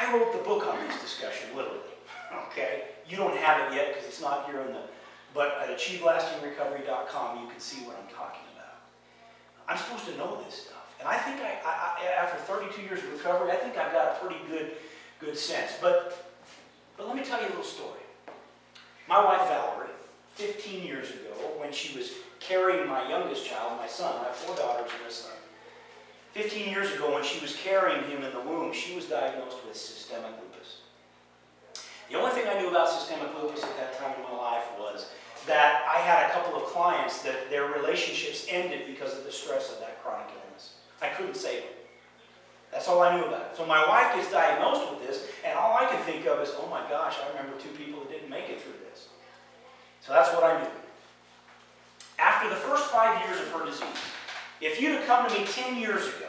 I wrote the book on this discussion, literally. Okay? You don't have it yet because it's not here in the, but at achievelastingrecovery.com you can see what I'm talking about. I'm supposed to know this stuff. And I think after 32 years of recovery, I think I've got a pretty good sense. But let me tell you a little story. My wife Valerie, 15 years ago, when she was carrying my youngest child, my son, I have 4 daughters and a son. 15 years ago, when she was carrying him in the womb, she was diagnosed with systemic lupus. The only thing I knew about systemic lupus at that time in my life was that I had a couple of clients that their relationships ended because of the stress of that chronic illness. I couldn't save them. That's all I knew about it. So my wife gets diagnosed with this, and all I can think of is, oh my gosh, I remember 2 people that didn't make it through this. So that's what I knew. After the first 5 years of her disease, if you'd have come to me 10 years ago,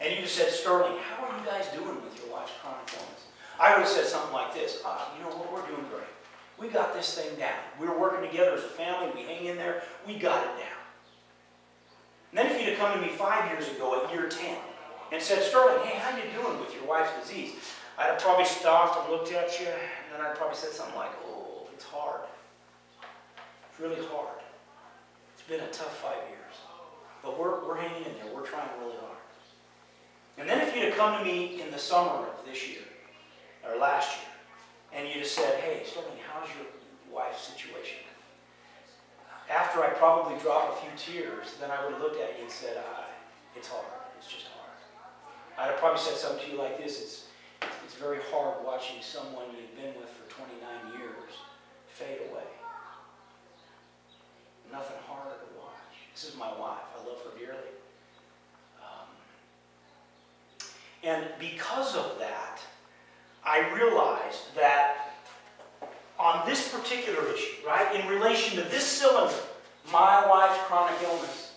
and you just said, Sterling, how are you guys doing with your wife's chronic illness? I would have said something like this, you know what, we're doing great. We got this thing down. We're working together as a family. We hang in there. We got it down. And then if you'd have come to me 5 years ago at year 10 and said, Sterling, hey, how you doing with your wife's disease? I'd have probably stopped and looked at you, and then I'd probably said something like, oh, it's hard. It's really hard. It's been a tough 5 years. But we're hanging in there. We're trying really hard. And then if you'd have come to me in the summer of this year, or last year, and you'd have said, hey, Sterling, how's your wife's situation? After I probably dropped a few tears, then I would have looked at you and said, it's hard. It's just hard. I'd have probably said something to you like this. It's very hard watching someone you've been with for 29 years fade away. Nothing harder to watch. This is my wife. I love her dearly. And because of that, I realized that on this particular issue, right, in relation to this cylinder, my wife's chronic illness,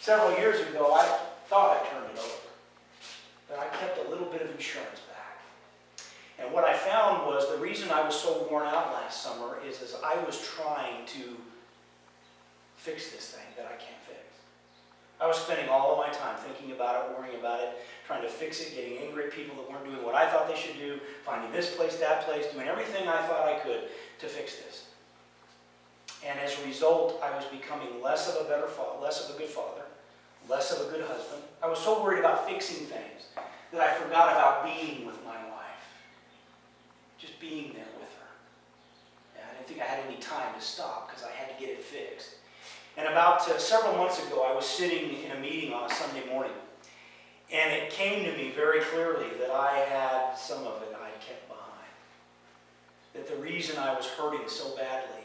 several years ago, I thought I turned it over. But I kept a little bit of insurance back. And what I found was the reason I was so worn out last summer is as I was trying to fix this thing that I can't fix. I was spending all of my time thinking about it, worrying about it, trying to fix it, getting angry at people that weren't doing what I thought they should do, finding this place, that place, doing everything I thought I could to fix this. And as a result, I was becoming less of a better father, less of a good father, less of a good husband. I was so worried about fixing things that I forgot about being with my wife. Just being there with her. And I didn't think I had any time to stop because I had to get it fixed. And about several months ago, I was sitting in a meeting on a Sunday morning, and it came to me very clearly that I had some of it I kept behind. That the reason I was hurting so badly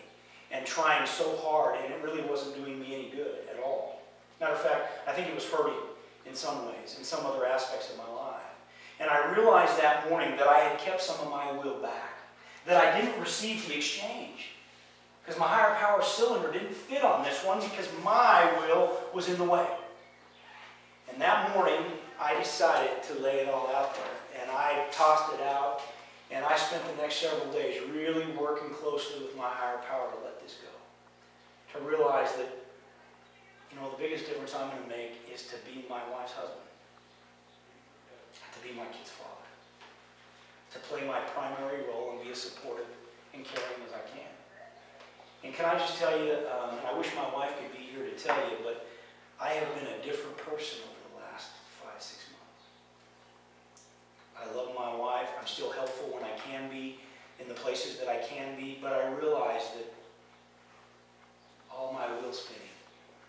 and trying so hard, and it really wasn't doing me any good at all. Matter of fact, I think it was hurting in some ways, in some other aspects of my life. And I realized that morning that I had kept some of my will back, that I didn't receive the exchange. Because my higher power cylinder didn't fit on this one because my will was in the way. And that morning, I decided to lay it all out there. And I tossed it out. And I spent the next several days really working closely with my higher power to let this go. To realize that, you know, the biggest difference I'm going to make is to be my wife's husband. To be my kid's father. To play my primary role and be as supportive and caring as I can. And can I just tell you, and I wish my wife could be here to tell you, but I have been a different person over the last 5-6 months. I love my wife. I'm still helpful when I can be, in the places that I can be, but I realize that all my wheel spinning,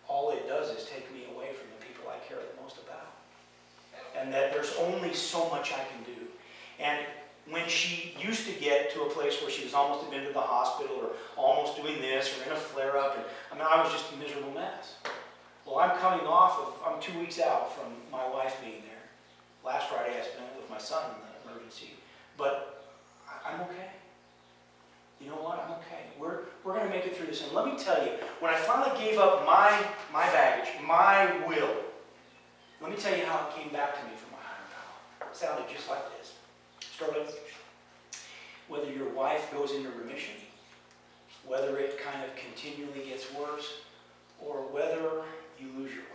all it does is take me away from the people I care the most about. And that there's only so much I can do. And when she used to get to a place where she was almost admitted to the hospital or almost doing this or in a flare-up, and I mean, I was just a miserable mess. Well, I'm coming off of, I'm 2 weeks out from my wife being there. Last Friday I spent it with my son in the emergency. But I'm okay. You know what? I'm okay. We're going to make it through this. And let me tell you, when I finally gave up my baggage, my will, let me tell you how it came back to me from my higher power. It sounded just like this. Sterling, whether your wife goes into remission, whether it kind of continually gets worse, or whether you lose your wife,